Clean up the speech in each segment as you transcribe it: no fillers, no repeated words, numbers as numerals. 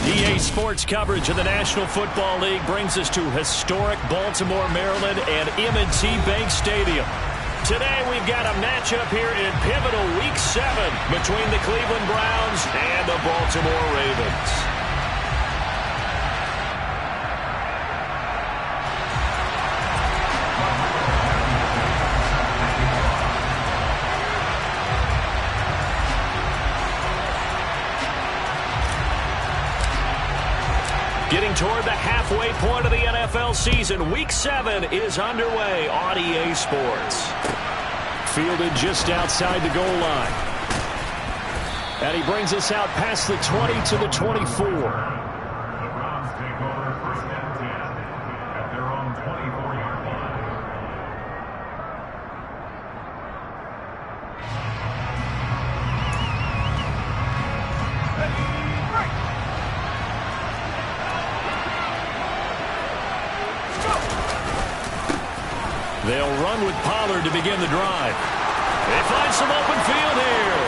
EA Sports coverage of the National Football League brings us to historic Baltimore, Maryland and M&T Bank Stadium. Today we've got a matchup here in pivotal Week 7 between the Cleveland Browns and the Baltimore Ravens. Getting toward the halfway point of the NFL season, Week 7 is underway on EA Sports. Fielded just outside the goal line. And he brings us out past the 20 to the 24. The Browns take over first and 10 at their own 24-yard line. They'll run with Pollard to begin the drive. They find some open field here.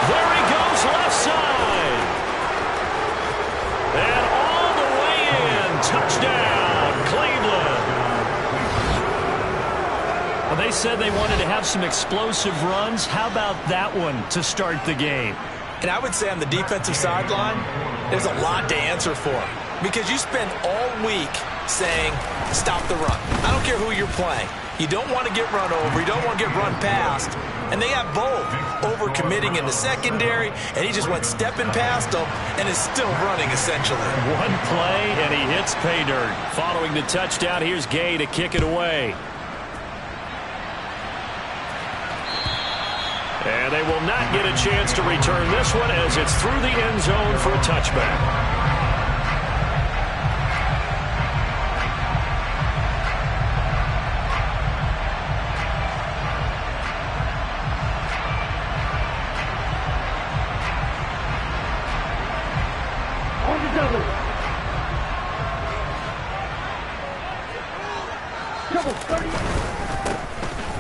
There he goes, left side. And all the way in. Touchdown, Cleveland. Well, they said they wanted to have some explosive runs. How about that one to start the game? And I would say on the defensive sideline, there's a lot to answer for. Because you spend all week saying, stop the run. I don't care who you're playing. You don't want to get run over. You don't want to get run past. And they got both. Over-committing in the secondary, and he just went stepping past them and is still running, essentially. One play, and he hits pay dirt. Following the touchdown, here's Gay to kick it away. And they will not get a chance to return this one as it's through the end zone for a touchback.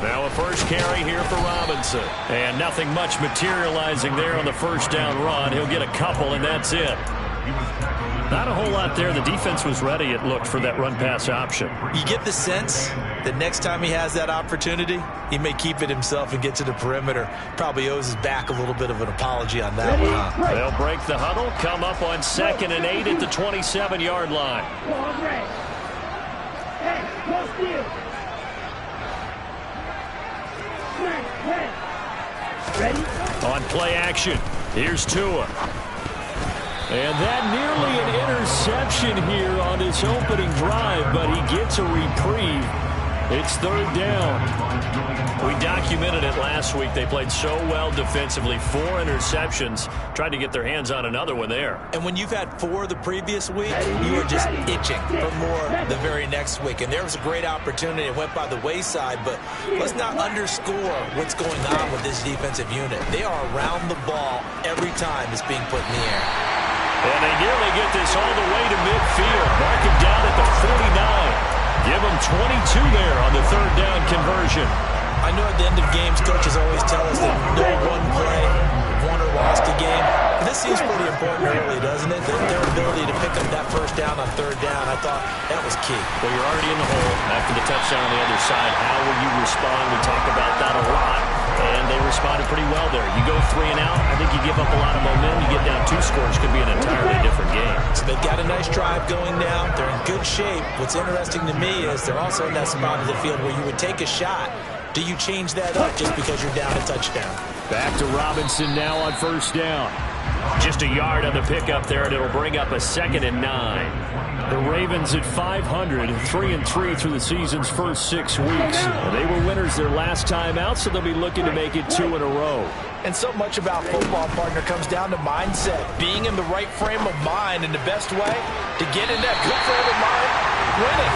Now a first carry here for Robinson. And nothing much materializing there on the first down run. He'll get a couple, and that's it. Not a whole lot there. The defense was ready, it looked, for that run-pass option. You get the sense that next time he has that opportunity, he may keep it himself and get to the perimeter. Probably owes his back a little bit of an apology on that one. Huh? They'll break the huddle, come up on 2nd and 8 at the 27-yard line. On play action, here's Tua. And that nearly an interception here on this opening drive, but he gets a reprieve. It's 3rd down. We documented it last week. They played so well defensively. 4 interceptions. Tried to get their hands on another one there. And when you've had 4 the previous week, you are just itching for more the very next week. And there was a great opportunity. It went by the wayside, but let's not underscore what's going on with this defensive unit. They are around the ball every time it's being put in the air. And they nearly get this all the way to midfield. Mark him down at the 49. Give him 22 there on the 3rd down conversion. I know at the end of games, coaches always tell us that no one play won or lost a game. But this seems pretty important early, doesn't it? Their ability to pick up that first down on 3rd down, I thought that was key. Well, you're already in the hole after the touchdown on the other side. How will you respond? We talk about that a lot. And they responded pretty well there. You go 3 and out, I think you give up a lot of momentum. You get down 2 scores, could be an entirely different game. So they've got a nice drive going now. They're in good shape. What's interesting to me is they're also in that spot of the field where you would take a shot. Do you change that up just because you're down a touchdown? Back to Robinson now on 1st down. Just a yard on the pickup there, and it'll bring up a 2nd and 9. The Ravens at 500, 3-3 through the season's first 6 weeks. They were winners their last time out, so they'll be looking to make it 2 in a row. And so much about football, partner, comes down to mindset. Being in the right frame of mind, and the best way to get in that good frame of mind, winning.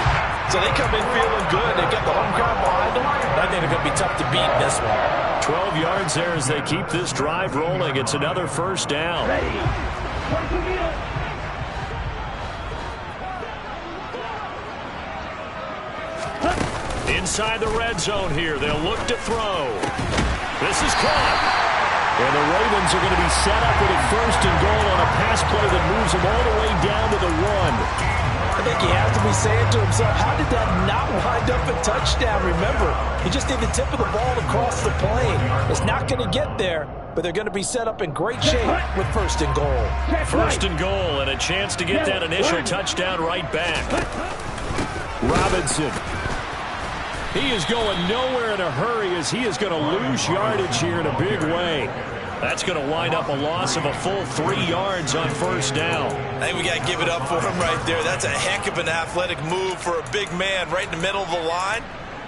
So they come in feeling good. They get the home crowd behind them. I think they're going to be tough to beat in this one. 12 yards there as they keep this drive rolling. It's another 1st down. Inside the red zone here. They'll look to throw. This is caught. And the Ravens are going to be set up with a 1st and goal on a pass play that moves them all the way down to the 1. I think he has to be saying to himself, how did that not wind up a touchdown? Remember, he just need the tip of the ball to cross the plane. It's not going to get there, but they're going to be set up in great shape with 1st and goal. 1st and goal and a chance to get that initial touchdown right back. Robinson. He is going nowhere in a hurry as he is going to lose yardage here in a big way. That's going to wind up a loss of a full 3 yards on 1st down. I think we got to give it up for him right there. That's a heck of an athletic move for a big man right in the middle of the line.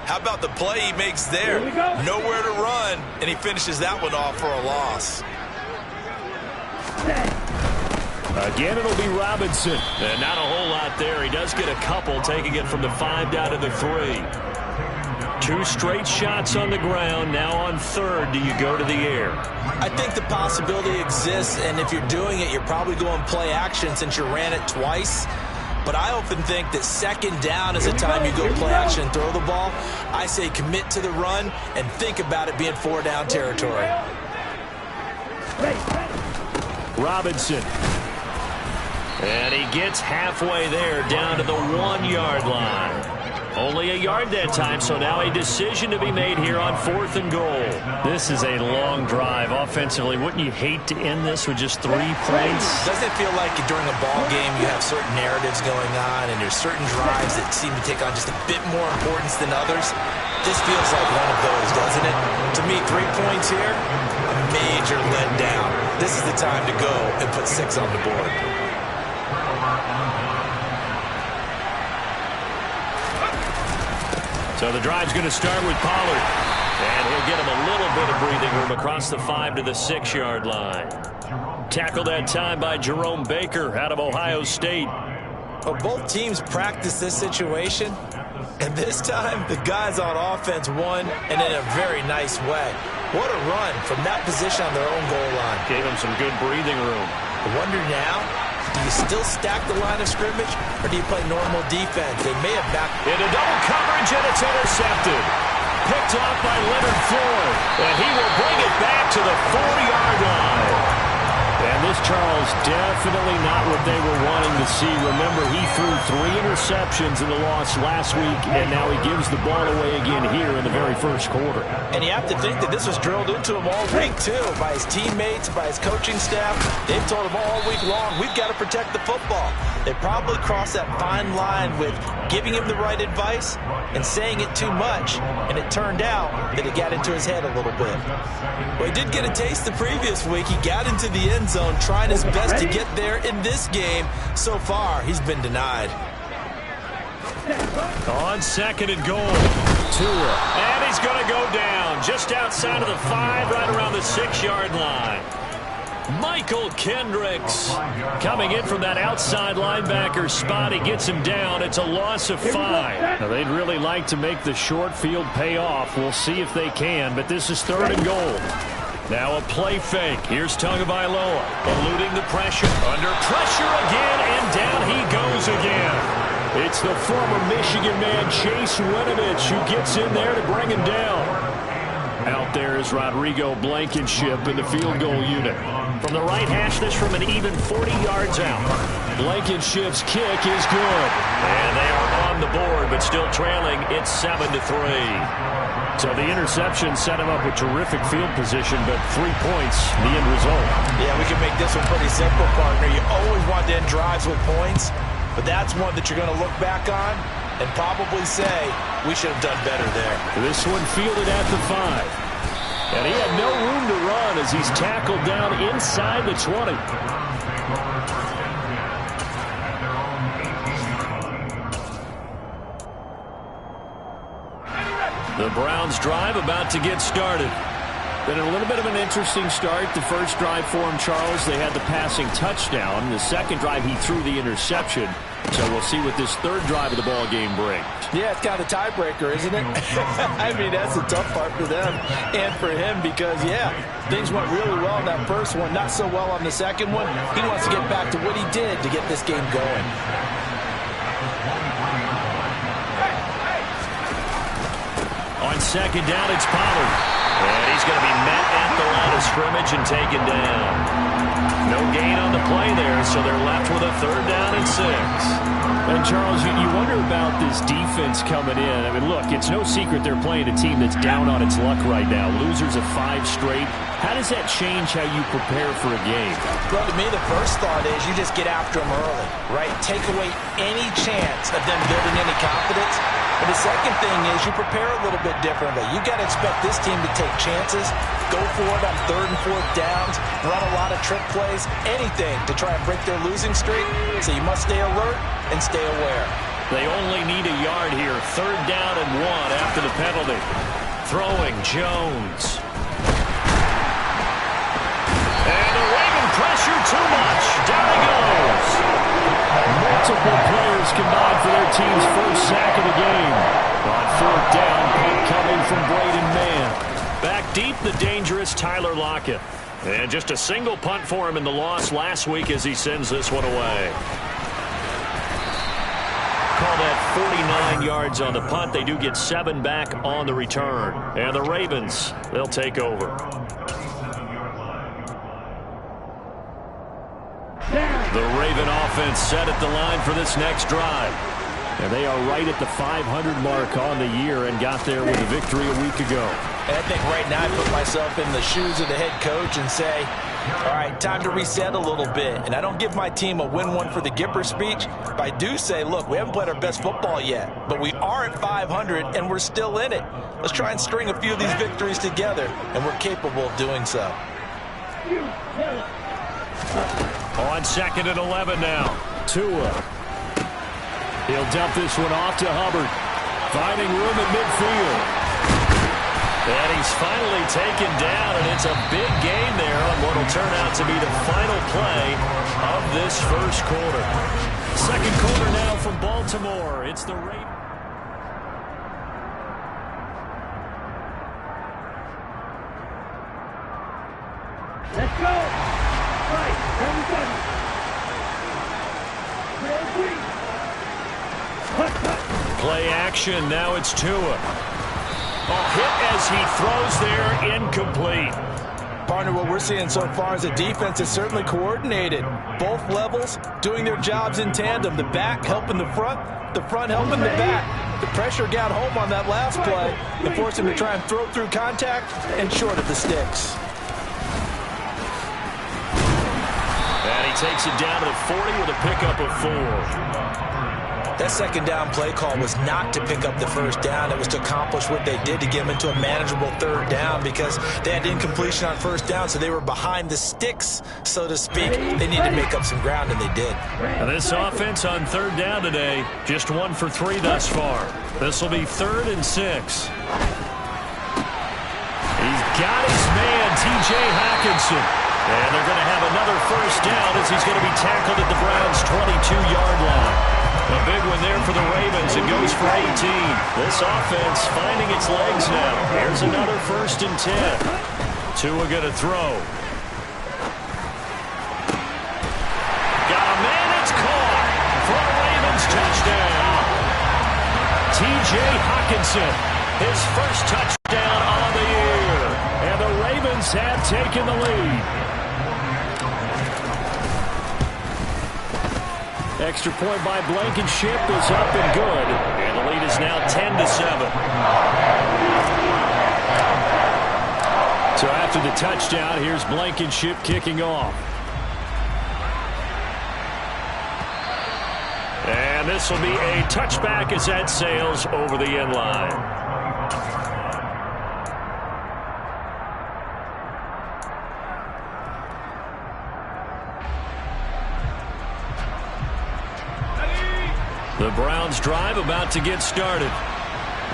How about the play he makes there? Nowhere to run, and he finishes that one off for a loss. Again, it'll be Robinson. And not a whole lot there. He does get a couple, taking it from the 5 down to the 3. 2 straight shots on the ground. Now on 3rd, do you go to the air? I think the possibility exists, and if you're doing it, you're probably going play action since you ran it twice. But I often think that 2nd down is the time you go play action and throw the ball. I say commit to the run and think about it being 4 down territory. Robinson. And he gets halfway there down to the 1-yard line. Only a yard that time, so now a decision to be made here on 4th and goal. This is a long drive offensively. Wouldn't you hate to end this with just 3 points? Doesn't it feel like during a ball game you have certain narratives going on and there's certain drives that seem to take on just a bit more importance than others? This feels like one of those, doesn't it? To me, 3 points here, a major letdown. This is the time to go and put 6 on the board. So the drive's going to start with Pollard. And he'll get him a little bit of breathing room across the 5 to the 6-yard line. Tackled that time by Jerome Baker out of Ohio State. Well, both teams practice this situation. And this time, the guys on offense won, and in a very nice way. What a run from that position on their own goal line. Gave him some good breathing room. I wonder now, do you still stack the line of scrimmage, or do you play normal defense? They may have backed into double coverage, and it's intercepted. Picked off by Leonard Floyd, and he will bring it back to the 40-yard line. And this, Charles, definitely not what they were wanting to see. Remember, he threw 3 interceptions in the loss last week, and now he gives the ball away again here in the very first quarter. And you have to think that this was drilled into him all week, too, by his teammates, by his coaching staff. They've told him all week long, we've got to protect the football. They probably crossed that fine line with giving him the right advice and saying it too much, and it turned out that it got into his head a little bit. Well, he did get a taste the previous week. He got into the end zone, trying his best to get there in this game. So far, he's been denied. On 2nd and goal, Tua. And he's going to go down just outside of the 5, right around the 6-yard line. Michael Kendricks coming in from that outside linebacker spot. He gets him down. It's a loss of 5. Now, they'd really like to make the short field pay off. We'll see if they can, but this is 3rd and goal. Now a play fake. Here's Tagovailoa eluding the pressure. Under pressure again, and down he goes again. It's the former Michigan man, Chase Winovich, who gets in there to bring him down. Out there is Rodrigo Blankenship in the field goal unit. From the right hash, this from an even 40 yards out. Blankenship's kick is good. And they are on the board, but still trailing. It's 7-3. So the interception set him up with terrific field position, but 3 points, the end result. Yeah, we can make this one pretty simple, partner. You always want to end drives with points, but that's one that you're going to look back on and probably say, we should have done better there. This one fielded at the 5. And he had no room to run as he's tackled down inside the 20. The Browns drive about to get started. Been a little bit of an interesting start. The first drive for him, Charles, they had the passing touchdown. The second drive, he threw the interception. So we'll see what this 3rd drive of the ball game brings. Yeah, it's kind of a tiebreaker, isn't it? I mean, that's the tough part for them and for him because, yeah, things went really well in that first one, not so well on the second one. He wants to get back to what he did to get this game going. On 2nd down, it's Pollard. And he's going to be met at the line of scrimmage and taken down. No gain on the play there, so they're left with a 3rd down and 6. And, Charles, you wonder about this defense coming in. I mean, look, it's no secret they're playing a team that's down on its luck right now. Losers of 5 straight. How does that change how you prepare for a game? Well, to me, the first thought is you just get after them early, right? Take away any chance of them building any confidence. But the second thing is you prepare a little bit differently. You got to expect this team to take chances, go for it on 3rd and 4th downs, run a lot of trick plays, anything to try and break their losing streak. So you must stay alert and stay aware. They only need a yard here. 3rd down and 1 after the penalty. Throwing Jones. And the Raven pressure too much. Down he goes. Multiple players combined for their team's first sack of the game. On 4th down, punt coming from Braden Mann. Back deep, the dangerous Tyler Lockett. And just a single punt for him in the loss last week as he sends this one away. Call that 49 yards on the punt. They do get 7 back on the return. And the Ravens, they'll take over. The Raven offense set at the line for this next drive. And they are right at the 500 mark on the year and got there with a victory a week ago. And I think right now I put myself in the shoes of the head coach and say, all right, time to reset a little bit. And I don't give my team a win one for the Gipper speech, but I do say, look, we haven't played our best football yet, but we are at 500 and we're still in it. Let's try and string a few of these victories together, and we're capable of doing so. On 2nd and 11 now. Tua. He'll dump this one off to Hubbard. Finding room at midfield. And he's finally taken down, and it's a big gain there on what will turn out to be the final play of this first quarter. 2nd quarter now from Baltimore. It's the Ravens. Let's go! Right, everybody! Play action, now it's Tua. A hit as he throws there, incomplete. Partner, what we're seeing so far is the defense is certainly coordinated. Both levels doing their jobs in tandem. The back helping the front helping the back. The pressure got home on that last play and forced him to try and throw through contact and short of the sticks. And he takes it down to the 40 with a pickup of 4. That 2nd down play call was not to pick up the 1st down. It was to accomplish what they did to get them into a manageable 3rd down because they had incompletion on 1st down, so they were behind the sticks, so to speak. They needed to make up some ground, and they did. And this offense on 3rd down today, just 1 for 3 thus far. This will be 3rd and 6. He's got his man, T.J. Hockenson. And they're going to have another 1st down as he's going to be tackled at the Browns' 22-yard line. A big one there for the Ravens. It goes for 18. This offense finding its legs now. Here's another 1st and 10. Tua going to throw. Got a man, it's caught for a Ravens touchdown. T.J. Hockenson, his first touchdown on the year. And the Ravens have taken the lead. Extra point by Blankenship is up and good. And the lead is now 10-7. So after the touchdown, here's Blankenship kicking off. And this will be a touchback as that sails over the end line. The Browns drive about to get started.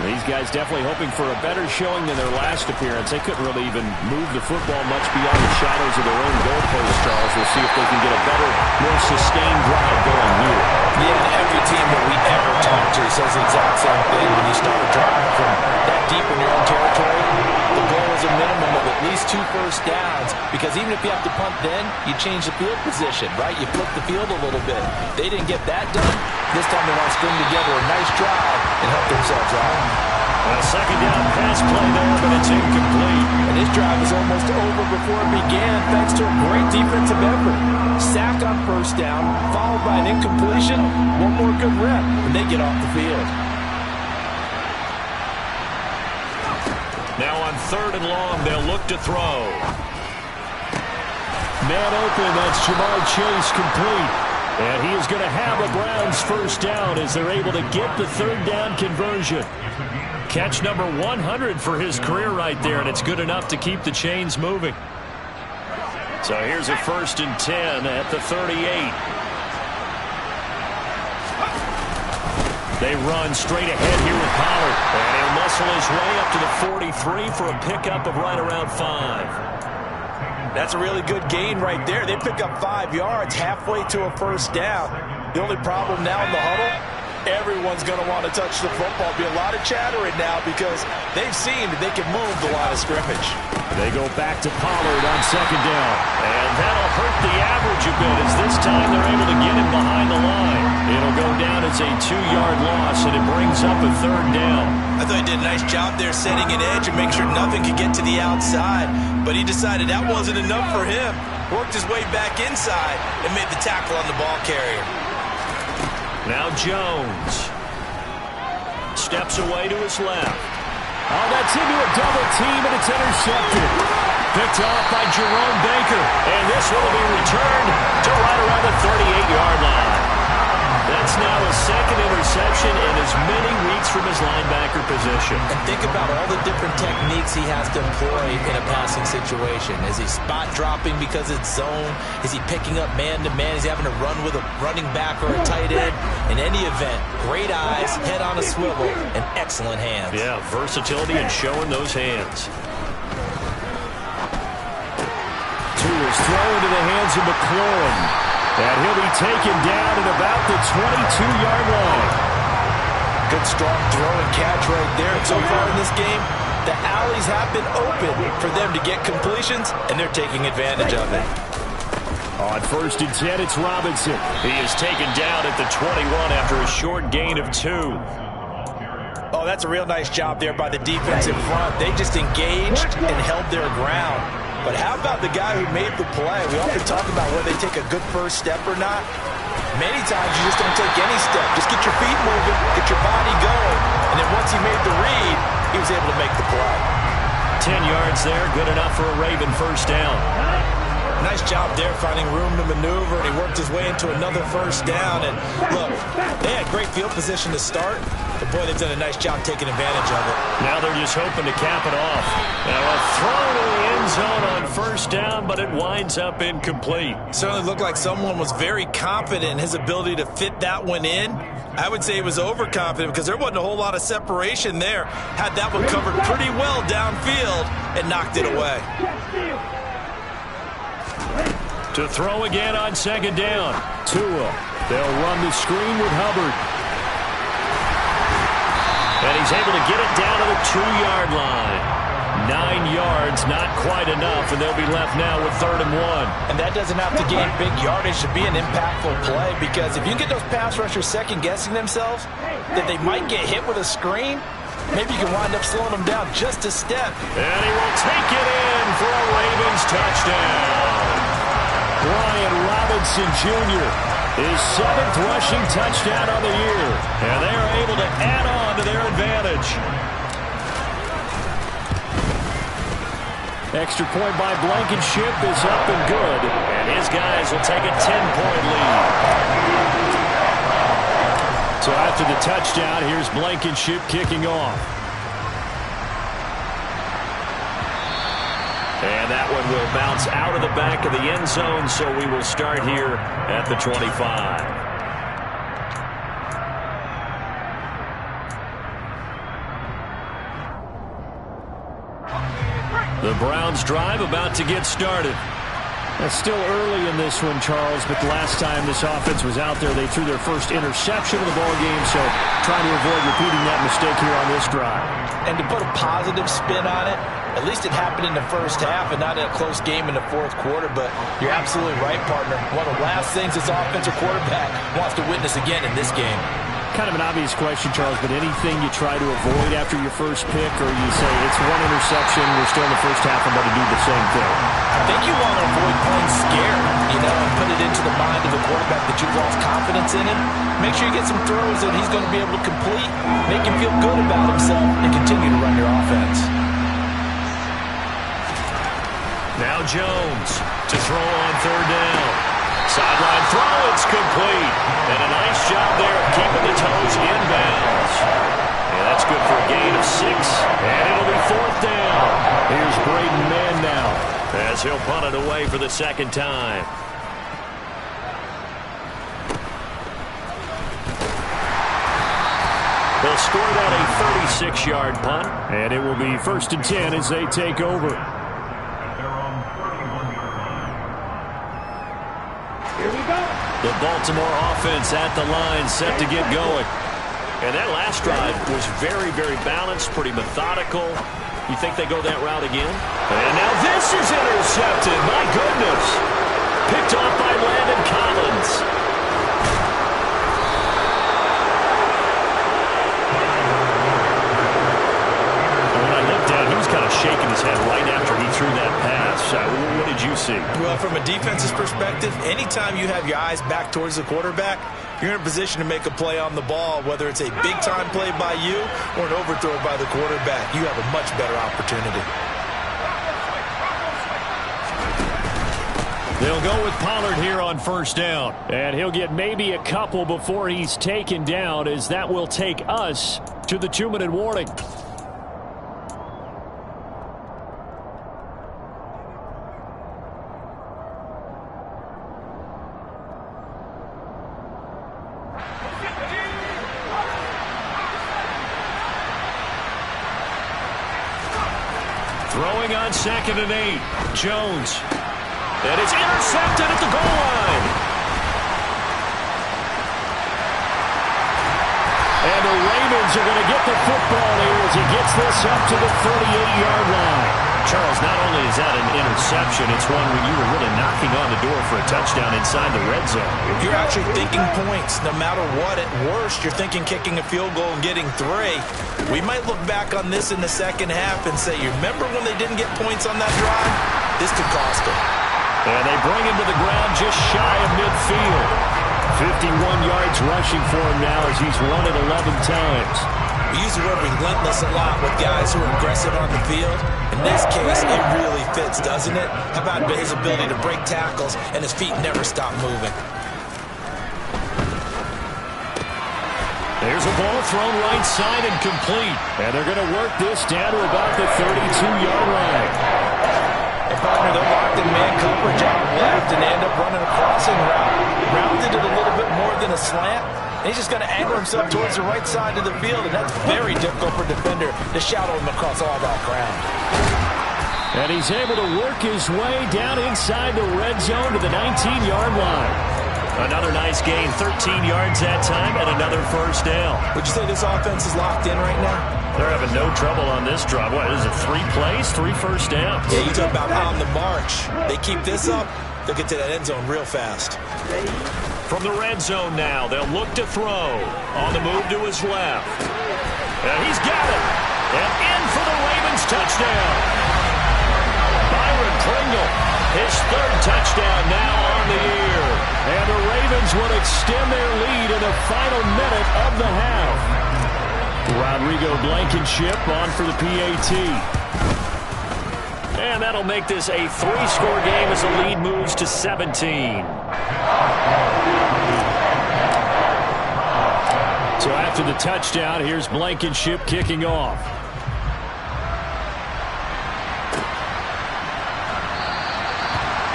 These guys definitely hoping for a better showing than their last appearance. They couldn't really even move the football much beyond the shadows of their own goalposts, Charles. We'll see if they can get a better, more sustained drive going here. Yeah, every team that we ever talk to says the exact same thing. When you start a drive from that deep in your own territory, the goal is a minimum of at least 2 first downs, because even if you have to punt then, you change the field position, right? You flip the field a little bit. They didn't get that done. This time they want to string together a nice drive and help themselves out. A 2nd down pass Nice play there, but it's incomplete. And this drive is almost over before it began thanks to a great defensive effort. Sack on first down, followed by an incompletion. One more good rep, and they get off the field. Now on 3rd and long, they'll look to throw. Man open, that's Jamar Chase complete. And he is going to have a Browns first down as they're able to get the 3rd down conversion. Catch number 100 for his career right there, and it's good enough to keep the chains moving. So here's a 1st and 10 at the 38. They run straight ahead here with Pollard. And he'll muscle his way up to the 43 for a pickup of right around 5. That's a really good gain right there. They pick up 5 yards halfway to a first down. The only problem now in the huddle, everyone's going to want to touch the football. Be a lot of chatter right now because they've seen that they can move the line of scrimmage. They go back to Pollard on 2nd down. And that'll hurt the average a bit as this time they're able to get him behind the line. It'll go down as a 2-yard loss, and it brings up a 3rd down. I thought he did a nice job there setting an edge and make sure nothing could get to the outside. But he decided that wasn't enough for him. Worked his way back inside and made the tackle on the ball carrier. Now Jones steps away to his left. Oh, that's into a double team, and it's intercepted. Picked off by Jerome Baker. And this one will be returned to right around the 38-yard line. That's now his 2nd interception in as many weeks from his linebacker position. And think about all the different techniques he has to employ in a passing situation. Is he spot dropping because it's zone? Is he picking up man-to-man? Is he having to run with a running back or a tight end? In any event, great eyes, head on a swivel, and excellent hands. Yeah, versatility and showing those hands. Tua's throw into the hands of McLaurin. And he'll be taken down at about the 22-yard line. Good strong throw and catch right there. And so far in this game, the alleys have been open for them to get completions, and they're taking advantage of it. On 1st and 10, it's Robinson. He is taken down at the 21 after a short gain of 2. Oh, that's a real nice job there by the defense in front. They just engaged and held their ground. But how about the guy who made the play? We often talk about whether they take a good first step or not. Many times you just don't take any step. Just get your feet moving, get your body going, and then once he made the read, he was able to make the play. 10 yards there, good enough for a Raven first down. Nice job there finding room to maneuver, and he worked his way into another first down. And look, they had great field position to start, but boy, they've done a nice job taking advantage of it. Now they're just hoping to cap it off. Now a throw to the end zone on first down, but it winds up incomplete. Certainly looked like someone was very confident in his ability to fit that one in. I would say he was overconfident because there wasn't a whole lot of separation there. Had that one covered pretty well downfield and knocked it away. To throw again on 2nd down. Tua. They'll run the screen with Hubbard. And he's able to get it down to the 2-yard line. 9 yards, not quite enough, and they'll be left now with 3rd and 1. And that doesn't have to gain big yardage to be an impactful play, because if you get those pass rushers second-guessing themselves, that they might get hit with a screen, maybe you can wind up slowing them down just a step. And he will take it in for a Ravens touchdown. Brian Robinson Jr., his 7th rushing touchdown on the year. And they are able to add on to their advantage. Extra point by Blankenship is up and good. And his guys will take a 10-point lead. So after the touchdown, here's Blankenship kicking off. And that one will bounce out of the back of the end zone, so we will start here at the 25. The Browns drive about to get started. It's still early in this one, Charles, but the last time this offense was out there, they threw their first interception of the ballgame, so trying to avoid repeating that mistake here on this drive. And to put a positive spin on it, at least it happened in the first half and not in a close game in the fourth quarter, but you're absolutely right, partner. One of the last things this offensive quarterback wants to witness again in this game. kind of an obvious question, Charles, but anything you try to avoid after your first pick, or you say it's one interception, we're still in the first half, I'm going to do the same thing? I think you want to avoid playing scared, and put it into the mind of the quarterback that you've lost confidence in him. Make sure you get some throws that he's going to be able to complete, make him feel good about himself, and continue to run your offense. Now Jones to throw on third down. Sideline throw, it's complete. And a nice job there of keeping the toes inbounds. And that's good for a gain of 6. And it'll be fourth down. Here's Braden Mann now as he'll punt it away for the second time. They'll score that a 36-yard punt. And it will be 1st and 10 as they take over. The Baltimore offense at the line, set to get going. And that last drive was very, very balanced, pretty methodical. You think they go that route again? And now this is intercepted. My goodness. Picked off by Landon Collins. And when I looked down, he was kind of shaking his head right after he threw that pass. What did you see? Well, from a defense's perspective, anytime you have your eyes back towards the quarterback, you're in a position to make a play on the ball, whether it's a big-time play by you or an overthrow by the quarterback. You have a much better opportunity. They'll go with Pollard here on first down. And he'll get maybe a couple before he's taken down, as that will take us to the 2-minute warning. Throwing on 2nd and 8. Jones. And it's intercepted at the goal line. And the Ravens are going to get the football here as he gets this up to the 38-yard line. Charles, not only is that an interception, it's one where you were really knocking on the door for a touchdown inside the red zone. You're actually thinking points. No matter what, at worst, you're thinking kicking a field goal and getting 3. We might look back on this in the second half and say, you remember when they didn't get points on that drive? This could cost them. And they bring him to the ground just shy of midfield. 51 yards rushing for him now as he's run it 11 times. We use the word relentless a lot with guys who are aggressive on the field. In this case, it really fits, doesn't it? How about his ability to break tackles and his feet never stop moving? There's a ball thrown right side and complete. And they're going to work this down to about the 32-yard line. And partner, they're locked in man coverage out left, and they end up running a crossing route. Rounded it a little bit more than a slant. And he's just going to angle himself towards the right side of the field, and that's very difficult for a defender to shadow him across all that ground. And he's able to work his way down inside the red zone to the 19-yard line. Another nice gain, 13 yards that time, and another first down. Would you say this offense is locked in right now? They're having no trouble on this drive. What is it, 3 plays, 3 first downs? Yeah, you talk about on the march. They keep this up, they'll get to that end zone real fast. From the red zone now, they'll look to throw. On the move to his left. And he's got it. And in for the Ravens touchdown. Byron Pringle, his 3rd touchdown now on the year. And the Ravens will extend their lead in the final minute of the half. Rodrigo Blankenship on for the PAT. And that'll make this a 3-score game as the lead moves to 17. So after the touchdown, here's Blankenship kicking off.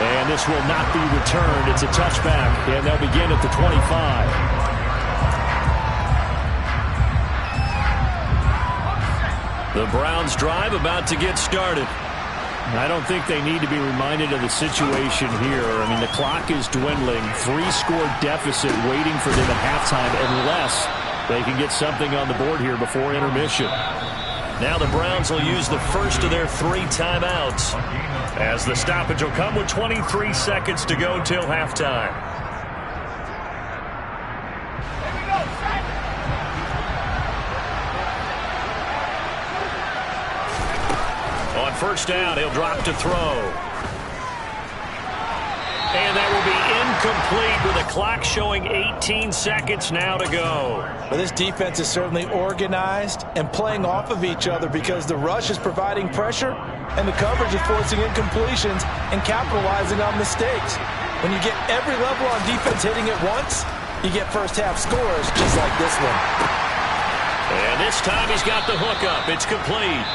And this will not be returned. It's a touchback, and they'll begin at the 25. The Browns drive about to get started. I don't think they need to be reminded of the situation here. I mean, the clock is dwindling. 3-score deficit waiting for them at halftime unless they can get something on the board here before intermission. Now the Browns will use the first of their 3 timeouts as the stoppage will come with 23 seconds to go till halftime. first down. He'll drop to throw. And that will be incomplete with the clock showing 18 seconds now to go. Well, this defense is certainly organized and playing off of each other because the rush is providing pressure and the coverage is forcing incompletions and capitalizing on mistakes. When you get every level on defense hitting at once, you get first half scores just like this one. And this time he's got the hook up. It's complete.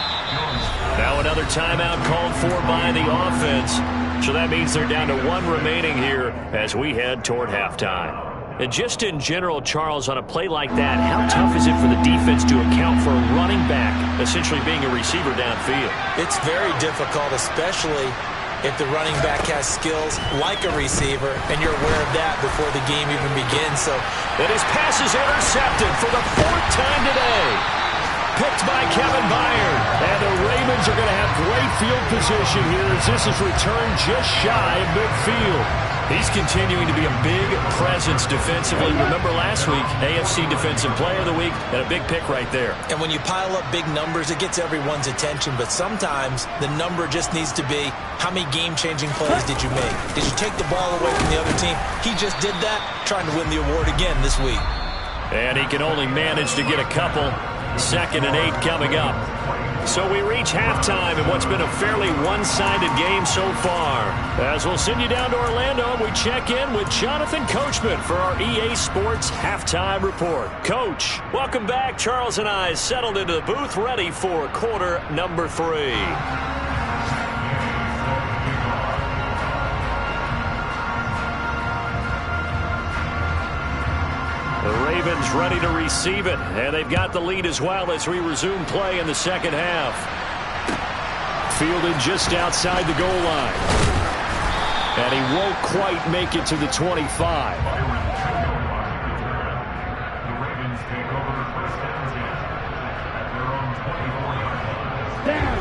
Now another timeout called for by the offense. So that means they're down to one remaining here as we head toward halftime. And just in general, Charles, on a play like that, how tough is it for the defense to account for a running back essentially being a receiver downfield? It's very difficult, especially if the running back has skills like a receiver, and you're aware of that before the game even begins. So, but his pass is intercepted for the fourth time today. Picked by Kevin Byard. And the Ravens are going to have great field position here as this is returned just shy of midfield. He's continuing to be a big presence defensively. Remember last week, AFC Defensive Player of the Week, and a big pick right there. And when you pile up big numbers, it gets everyone's attention. But sometimes the number just needs to be, how many game-changing plays did you make? Did you take the ball away from the other team? He just did that, trying to win the award again this week. And he can only manage to get a couple. 2nd and 8 coming up. So we reach halftime in what's been a fairly one-sided game so far. As we'll send you down to Orlando, we check in with Jonathan Coachman for our EA Sports Halftime Report. Coach, welcome back. Charles and I settled into the booth ready for quarter number 3. The Ravens ready to receive it, and they've got the lead as well as we resume play in the second half. Fielded just outside the goal line. And he won't quite make it to the 25.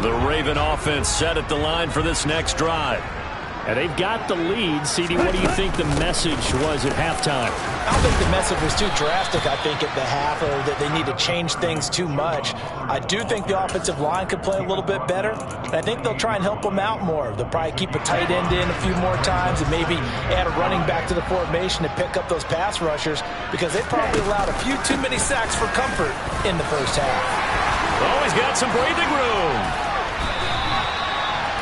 The Raven offense set at the line for this next drive. And they've got the lead. CD, what do you think the message was at halftime? I don't think the message was too drastic, I think, at the half, or that they need to change things too much. I do think the offensive line could play a little bit better. And I think they'll try and help them out more. They'll probably keep a tight end in a few more times and maybe add a running back to the formation to pick up those pass rushers because they probably allowed a few too many sacks for comfort in the first half. Oh, he's got some breathing room.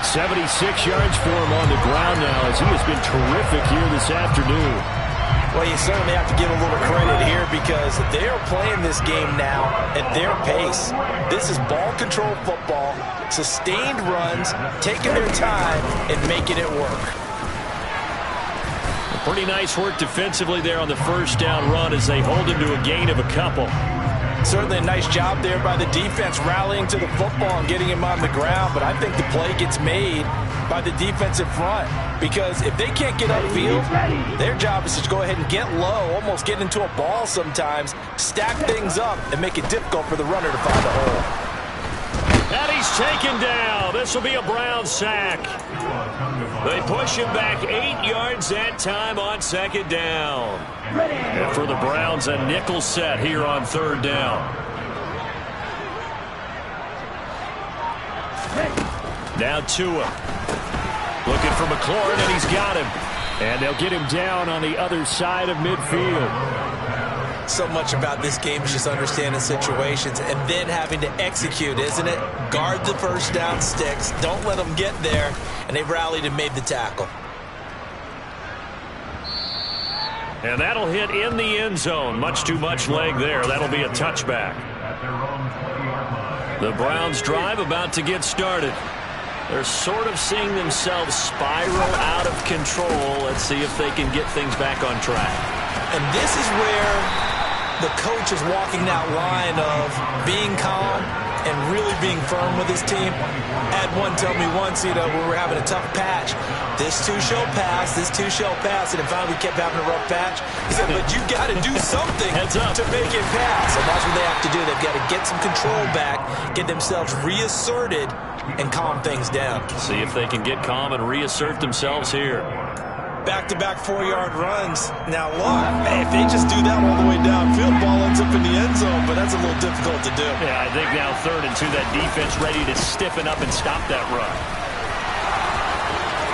76 yards for him on the ground now as he has been terrific here this afternoon. Well, you certainly have to give a little credit here because they are playing this game now at their pace. This is ball control football, sustained runs, taking their time and making it work. Pretty nice work defensively there on the first down run as they hold him to a gain of a couple. Certainly a nice job there by the defense rallying to the football and getting him on the ground, but I think the play gets made by the defensive front because if they can't get upfield, their job is to go ahead and get low, almost get into a ball sometimes, stack things up, and make it difficult for the runner to find a hole. And he's taken down. This will be a Brown sack. They push him back 8 yards that time on second down. And for the Browns, a nickel set here on third down. Now Tua. Looking for McLaurin, and he's got him. And they'll get him down on the other side of midfield. So much about this game is just understanding situations and then having to execute, isn't it? Guard the first down sticks. Don't let them get there. And they rallied and made the tackle. And that'll hit in the end zone. Much too much leg there. That'll be a touchback. The Browns drive about to get started. They're sort of seeing themselves spiral out of control. Let's see if they can get things back on track. And this is where the coach is walking that line of being calm and really being firm with his team. Had one tell me once, when we were having a tough patch, this too shall pass, this too shall pass, and then finally we kept having a rough patch. He said, but you got to do something to make it pass. And that's what they have to do. They've got to get some control back, get themselves reasserted, and calm things down. See if they can get calm and reassert themselves here. back-to-back 4-yard runs. Now, look, if they just do that all the way downfield, ball ends up in the end zone, but that's a little difficult to do. Yeah, I think now 3rd and 2, that defense ready to stiffen up and stop that run.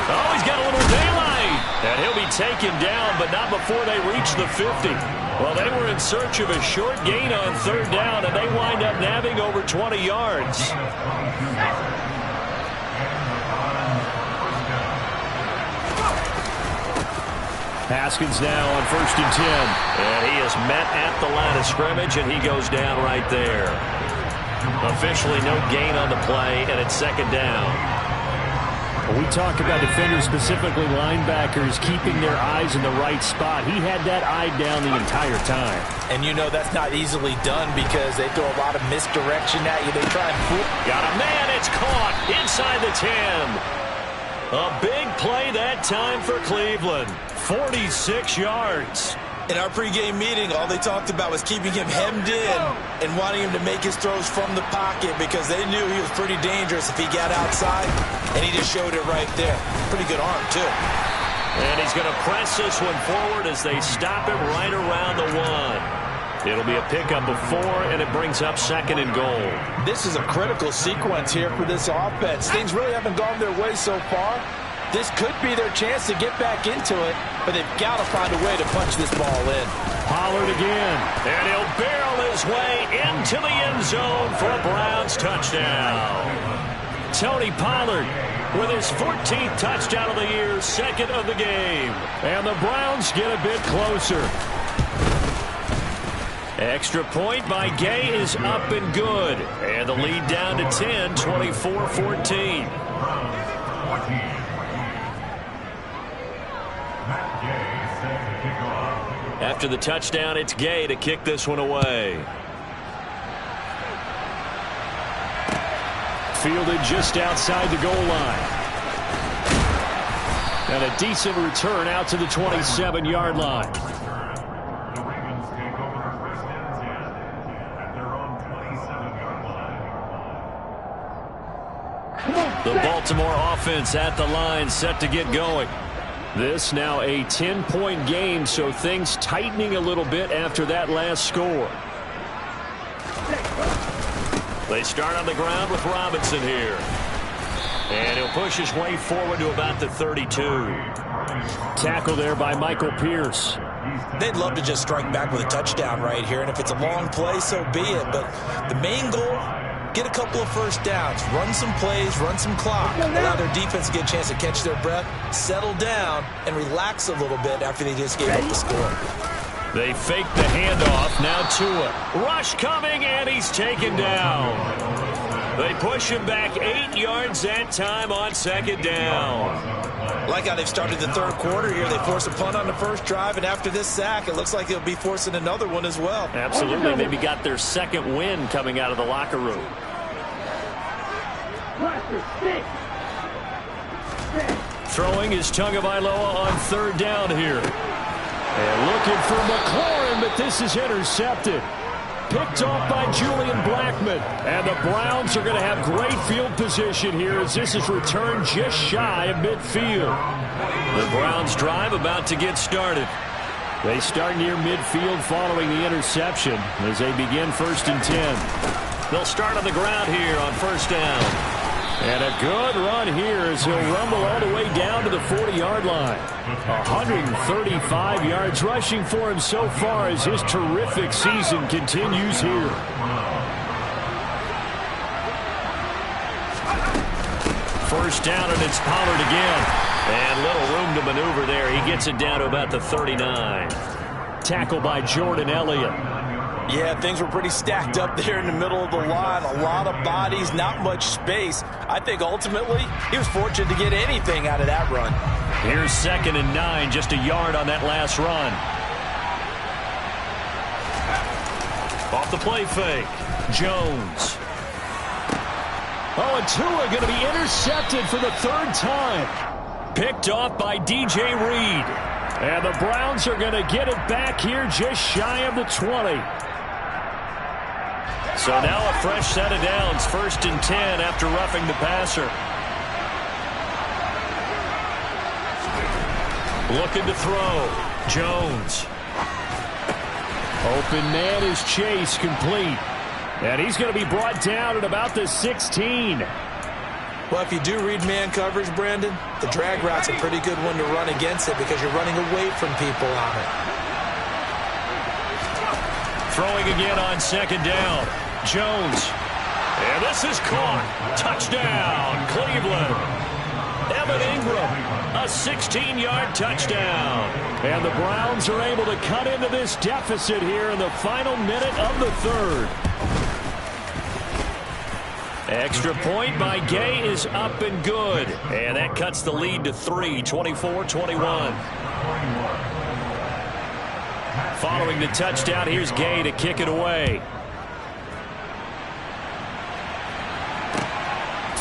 Oh, he's got a little daylight. And he'll be taken down, but not before they reach the 50. Well, they were in search of a short gain on 3rd down, and they wind up nabbing over 20 yards. Haskins now on 1st and 10. And he is met at the line of scrimmage, and he goes down right there. Officially no gain on the play, and it's 2nd down. We talk about defenders, specifically linebackers, keeping their eyes in the right spot. He had that eye down the entire time. And you know that's not easily done because they throw a lot of misdirection at you. They try and fool. Got a man. It's caught inside the 10. A big play that time for Cleveland. 46 yards. In our pregame meeting, all they talked about was keeping him hemmed in and wanting him to make his throws from the pocket because they knew he was pretty dangerous if he got outside, and he just showed it right there. Pretty good arm, too. And he's going to press this one forward as they stop him right around the 1. It'll be a pickup of 4, and it brings up 2nd and goal. This is a critical sequence here for this offense. Things really haven't gone their way so far. This could be their chance to get back into it, but they've got to find a way to punch this ball in. Pollard again. And he'll barrel his way into the end zone for a Browns touchdown. Tony Pollard with his 14th touchdown of the year, 2nd of the game. And the Browns get a bit closer. Extra point by Gay is up and good. And the lead down to 10, 24-14. After the touchdown, it's Gay to kick this one away. Fielded just outside the goal line. And a decent return out to the 27-yard line. The Ravens take over 1st and 10 at their own 27-yard line. The Baltimore offense at the line, set to get going. This now a 10-point game, so things tightening a little bit after that last score. They start on the ground with Robinson here. And he'll push his way forward to about the 32. Tackle there by Michael Pierce. They'd love to just strike back with a touchdown right here, and if it's a long play, so be it. But the main goal, get a couple of 1st downs, run some plays, run some clock, allow their defense to get a chance to catch their breath, settle down, and relax a little bit after they just gave up the score. They fake the handoff. Now Tua. Rush coming, and he's taken down. They push him back 8 yards that time on 2nd down. Like how they've started the 3rd quarter here. They force a punt on the 1st drive, and after this sack, it looks like they'll be forcing another one as well. Absolutely. Maybe got their 2nd win coming out of the locker room. Throwing is Tagovailoa on 3rd down here. And looking for McLaurin, but this is intercepted. Picked off by Julian Blackmon. And the Browns are going to have great field position here as this is returned just shy of midfield. The Browns drive about to get started. They start near midfield following the interception as they begin 1st and 10. They'll start on the ground here on 1st down. And a good run here as he'll rumble all the way down to the 40-yard line. 135 yards rushing for him so far as his terrific season continues here. First down, and it's Pollard again. And little room to maneuver there. He gets it down to about the 39. Tackle by Jordan Elliott. Yeah, things were pretty stacked up there in the middle of the line. A lot of bodies, not much space. I think ultimately he was fortunate to get anything out of that run. Here's 2nd and 9, just a yard on that last run. Off the play fake. Jones. Oh, and Tua going to be intercepted for the 3rd time. Picked off by DJ Reed. And the Browns are going to get it back here just shy of the 20. So now a fresh set of downs, 1st and 10 after roughing the passer. Looking to throw. Jones. Open man is Chase, complete. And he's going to be brought down at about the 16. Well, if you do read man coverage, Brandon, the drag route's a pretty good one to run against it because you're running away from people on it. Throwing again on second down. Jones. And this is caught. Touchdown, Cleveland. Evan Ingram, a 16-yard touchdown. And the Browns are able to cut into this deficit here in the final minute of the third. Extra point by Gay is up and good. And that cuts the lead to 3, 24-21. Following the touchdown, here's Gay to kick it away.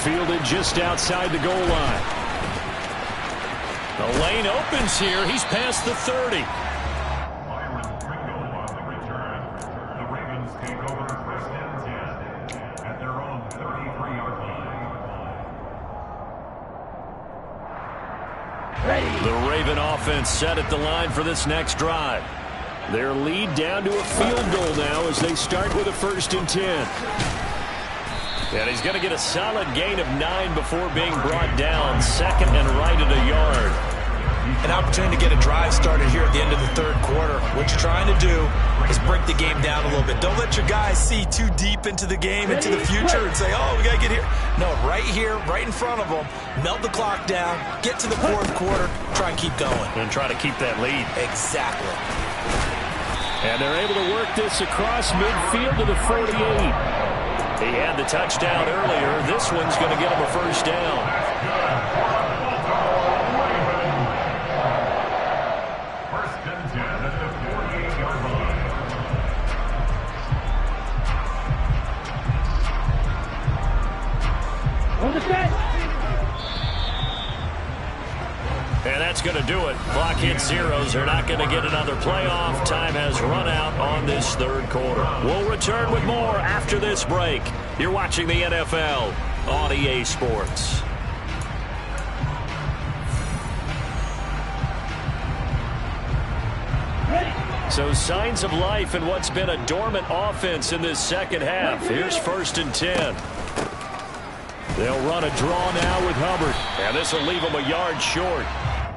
Fielded just outside the goal line. The lane opens here. He's past the 30. Byron Pringle on the return. The Ravens take over first and 10 at their own 33-yard line. Ready. The Raven offense set at the line for this next drive. Their lead down to a field goal now as they start with a 1st and 10. And he's going to get a solid gain of 9 before being brought down. 2nd and right at a yard. An opportunity to get a drive started here at the end of the third quarter. What you're trying to do is break the game down a little bit. Don't let your guys see too deep into the game, into the future, and say, oh, we got to get here. No, right here, right in front of them, melt the clock down, get to the fourth quarter, try and keep going. And try to keep that lead. Exactly. And they're able to work this across midfield to the 48. He had the touchdown earlier. This one's going to get him a 1st down. On the set. And that's going to do it. Clock hits zeros. They're not going to get another playoff. Time has run out on this third quarter. We'll return with more after this break. You're watching the NFL on EA Sports. So signs of life in what's been a dormant offense in this second half. Here's 1st and 10. They'll run a draw now with Hubbard. And this will leave them a yard short.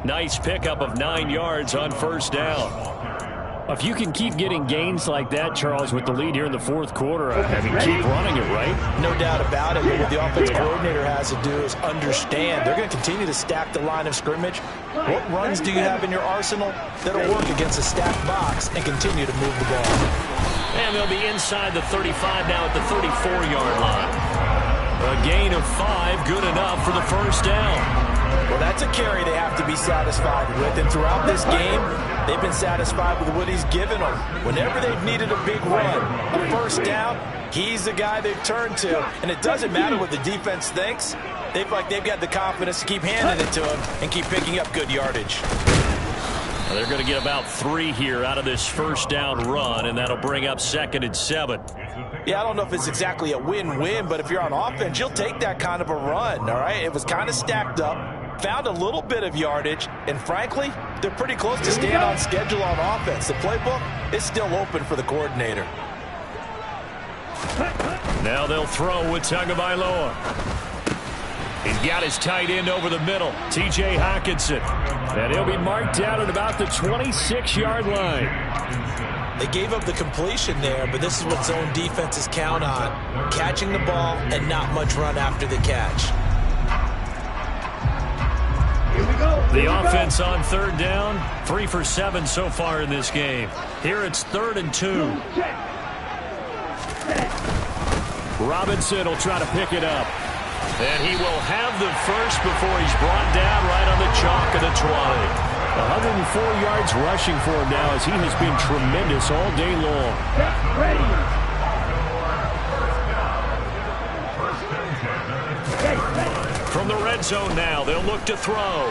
Nice pickup of 9 yards on 1st down. If you can keep getting gains like that, Charles, with the lead here in the fourth quarter, I mean, keep running it, right? No doubt about it. But what the offense coordinator has to do is understand they're going to continue to stack the line of scrimmage. What runs do you have in your arsenal that'll work against a stacked box and continue to move the ball? And they'll be inside the 35 now at the 34-yard line. A gain of 5, good enough for the 1st down. Well, that's a carry they have to be satisfied with. And throughout this game, they've been satisfied with what he's given them. Whenever they've needed a big run, a 1st down, he's the guy they've turned to. And it doesn't matter what the defense thinks. They feel like they've got the confidence to keep handing it to him and keep picking up good yardage. Well, they're going to get about 3 here out of this 1st down run, and that'll bring up 2nd and 7. Yeah, I don't know if it's exactly a win-win, but if you're on offense, you'll take that kind of a run, all right? It was kind of stacked up, found a little bit of yardage, and frankly, they're pretty close to staying on schedule on offense. The playbook is still open for the coordinator. Now they'll throw with Tagovailoa. He's got his tight end over the middle, T.J. Hockenson. And he'll be marked down at about the 26-yard line. They gave up the completion there, but this is what zone defenses count on. Catching the ball and not much run after the catch. Here we go. The offense on 3rd down, 3 for 7 so far in this game. Here it's 3rd and 2. Robinson will try to pick it up. And he will have the first before he's brought down right on the chalk of the 20. 104 yards rushing for him now as he has been tremendous all day long. Ready. From the red zone now, they'll look to throw.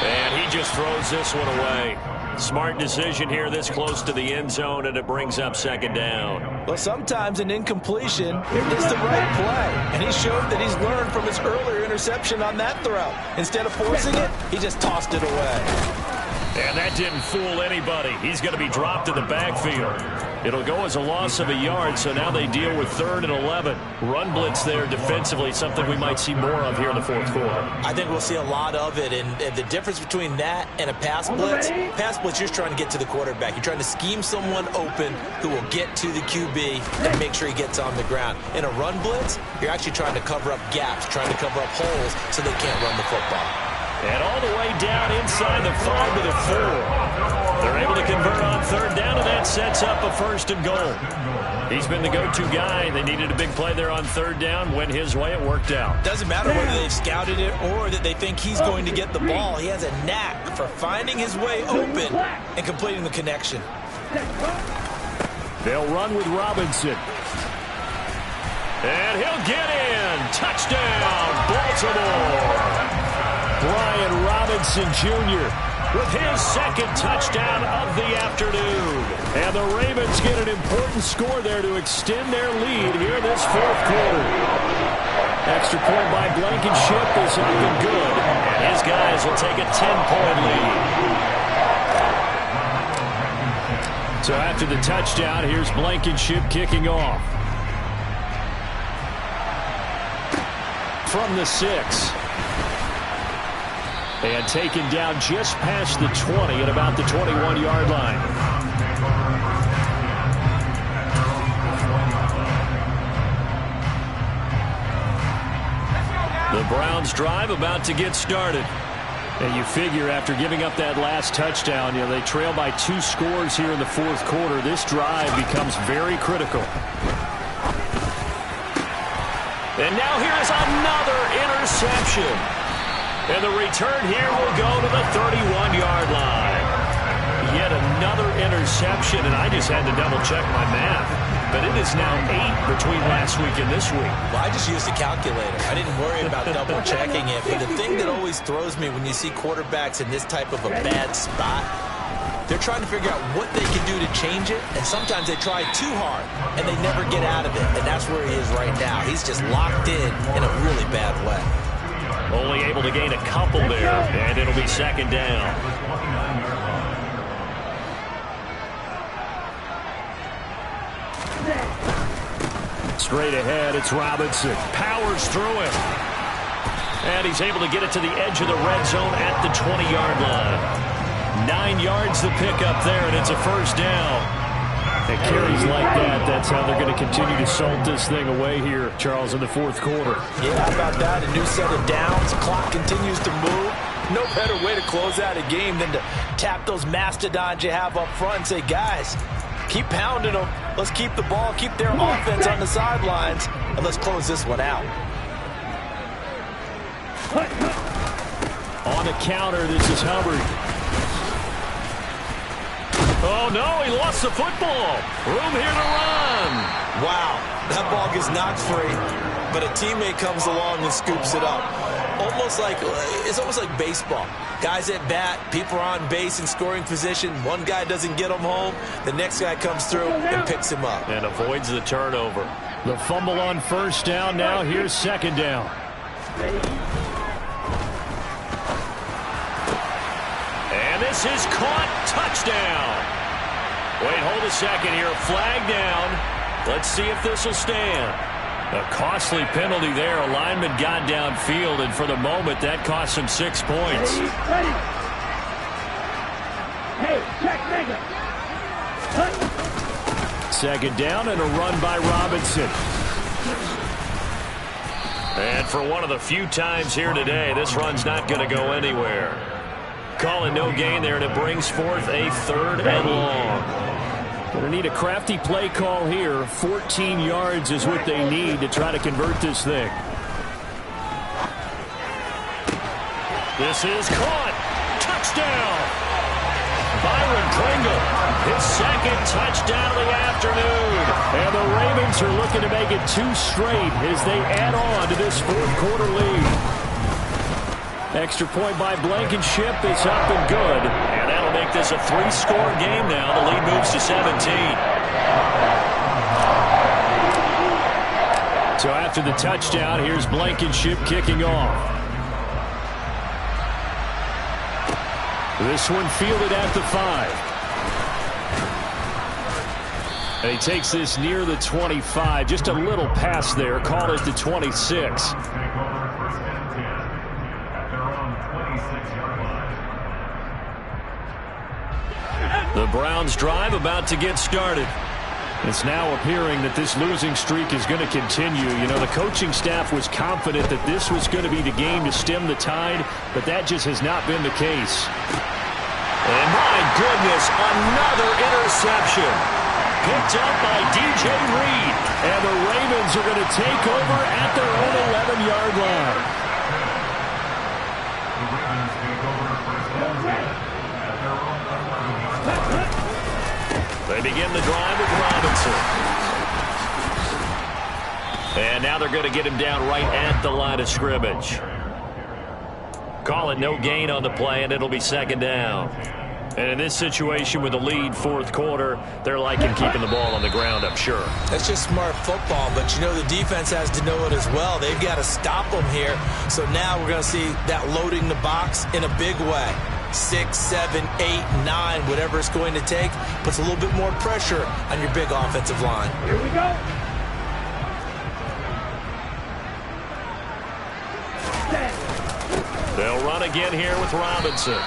And he just throws this one away. Smart decision here this close to the end zone, and it brings up second down. Well, sometimes an incompletion is the right play. And he showed that he's learned from his earlier interception on that throw. Instead of forcing it, he just tossed it away. And that didn't fool anybody. He's going to be dropped in the backfield. It'll go as a loss of a yard, so now they deal with 3rd and 11. Run blitz there defensively, something we might see more of here in the fourth quarter. I think we'll see a lot of it, and the difference between that and a pass blitz, you're just trying to get to the quarterback. You're trying to scheme someone open who will get to the QB and make sure he gets on the ground. In a run blitz, you're actually trying to cover up gaps, trying to cover up holes so they can't run the football. And all the way down inside the 5 to the 4. They're able to convert on 3rd down, and that sets up a 1st and goal. He's been the go-to guy. They needed a big play there on 3rd down. Went his way. It worked out. Doesn't matter whether they've scouted it or that they think he's going to get the ball. He has a knack for finding his way open and completing the connection. They'll run with Robinson. And he'll get in. Touchdown, Baltimore. Brian Robinson Jr. with his 2nd touchdown of the afternoon. And the Ravens get an important score there to extend their lead here in this 4th quarter. Extra point by Blankenship is looking good. And his guys will take a 10-point lead. So after the touchdown, here's Blankenship kicking off. From the 6. And taken down just past the 20 at about the 21-yard line. The Browns drive about to get started. And you figure after giving up that last touchdown, they trail by 2 scores here in the 4th quarter. This drive becomes very critical. And now here is another interception. And the return here will go to the 31-yard line. Yet another interception, and I just had to double-check my math. But it is now 8 between last week and this week. Well, I just used a calculator. I didn't worry about double-checking it. But the thing that always throws me when you see quarterbacks in this type of a bad spot, they're trying to figure out what they can do to change it, and sometimes they try too hard, and they never get out of it. And that's where he is right now. He's just locked in a really bad way. Only able to gain a couple there, and it'll be 2nd down. Straight ahead, it's Robinson. Powers through it. And he's able to get it to the edge of the red zone at the 20-yard line. 9 yards to pick up there, and it's a 1st down. And carries like that, that's how they're going to continue to salt this thing away here, Charles, in the 4th quarter. Yeah, how about that? A new set of downs. Clock continues to move. No better way to close out a game than to tap those mastodons you have up front and say, guys, keep pounding them. Let's keep the ball, keep their offense on the sidelines, and let's close this one out. On the counter, this is Hubbard. Oh, no, he lost the football. Room here to run. Wow, that ball gets knocked free, but a teammate comes along and scoops it up. It's almost like baseball. Guys at bat, people are on base in scoring position. One guy doesn't get him home. The next guy comes through and picks him up. And avoids the turnover. The fumble on 1st down. Now here's 2nd down. And this is caught. Touchdown. Wait, hold a second here. Flag down. Let's see if this will stand. A costly penalty there. A lineman got downfield, and for the moment, that cost him 6 points. Ready. Hey, check, nigga. 2nd down and a run by Robinson. And for one of the few times here today, this run's not going to go anywhere. Calling no gain there, and it brings forth a 3rd and long. Going to need a crafty play call here. 14 yards is what they need to try to convert this thing. This is caught. Touchdown. Byron Pringle, his 2nd touchdown of the afternoon. And the Ravens are looking to make it 2 straight as they add on to this 4th quarter lead. Extra point by Blankenship is up and good. And that'll make make this a 3-score game now. The lead moves to 17. So after the touchdown, here's Blankenship kicking off. This one fielded at the 5. And he takes this near the 25. Just a little pass there. Call it the 26. The Browns drive about to get started. It's now appearing that this losing streak is going to continue. You know, the coaching staff was confident that this was going to be the game to stem the tide, but that just has not been the case. And my goodness, another interception. Picked up by DJ Reed. And the Ravens are going to take over at their own 11-yard line. The Ravens take over first and 10 at their own 11. They begin the drive with Robinson. And now they're going to get him down right at the line of scrimmage. Call it no gain on the play, and it'll be second down. And in this situation with the lead fourth quarter, they're liking keeping the ball on the ground, I'm sure. That's just smart football, but you know the defense has to know it as well. They've got to stop them here. So now we're going to see that loading the box in a big way. 6, 7, 8, 9, whatever it's going to take, puts a little bit more pressure on your big offensive line. Here we go. They'll run again here with Robinson.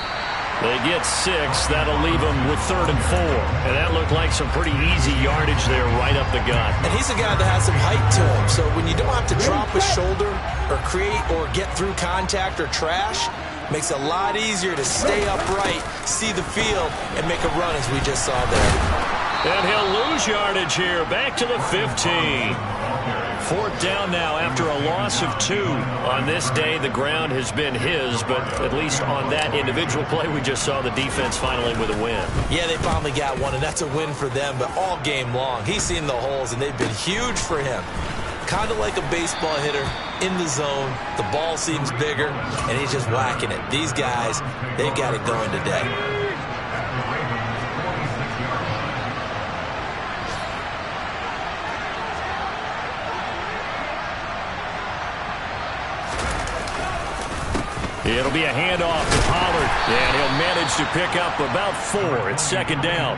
They get 6. That'll leave them with 3rd and 4. And that looked like some pretty easy yardage there right up the gut. And he's a guy that has some height to him. So when you don't have to drop a shoulder or create or get through contact or trash, makes it a lot easier to stay upright, see the field, and make a run as we just saw there. And he'll lose yardage here. Back to the 15. 4th down now after a loss of 2. On this day, the ground has been his, but at least on that individual play, we just saw the defense finally with a win. Yeah, they finally got one, and that's a win for them, but all game long, he's seen the holes, and they've been huge for him. Kind of like a baseball hitter in the zone. The ball seems bigger, and he's just whacking it. These guys, they've got it going today. It'll be a handoff to Pollard, and he'll manage to pick up about 4. It's second down.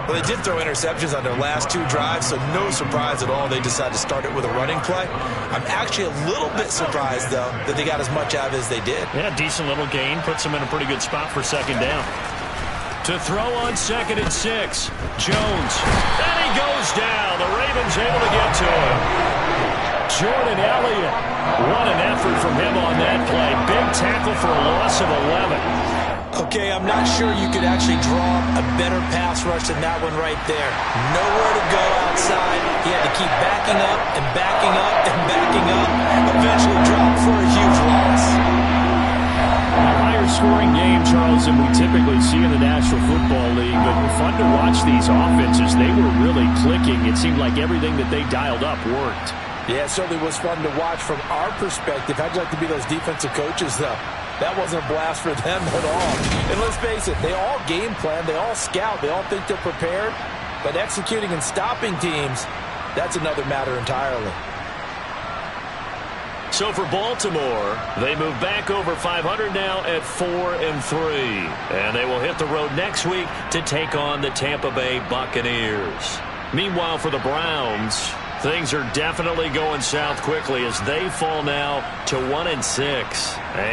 Well, they did throw interceptions on their last 2 drives, so no surprise at all they decided to start it with a running play. I'm actually a little bit surprised, though, that they got as much out of it as they did. Yeah, decent little gain. Puts them in a pretty good spot for second down. To throw on 2nd and 6. Jones. And he goes down. The Ravens able to get to him. Jordan Elliott. What an effort from him on that play. Big tackle for a loss of 11. Okay, I'm not sure you could actually draw a better pass rush than that one right there. Nowhere to go outside. He had to keep backing up and backing up and backing up. Eventually dropped for a huge loss. A higher scoring game, Charles, than we typically see in the National Football League. But fun to watch these offenses. They were really clicking. It seemed like everything that they dialed up worked. Yeah, it certainly was fun to watch from our perspective. How'd you like to be those defensive coaches, though? That wasn't a blast for them at all. And let's face it, they all game plan, they all scout, they all think they're prepared. But executing and stopping teams, that's another matter entirely. So for Baltimore, they move back over 500 now at 4-3. And they will hit the road next week to take on the Tampa Bay Buccaneers. Meanwhile, for the Browns, things are definitely going south quickly as they fall now to 1-6. And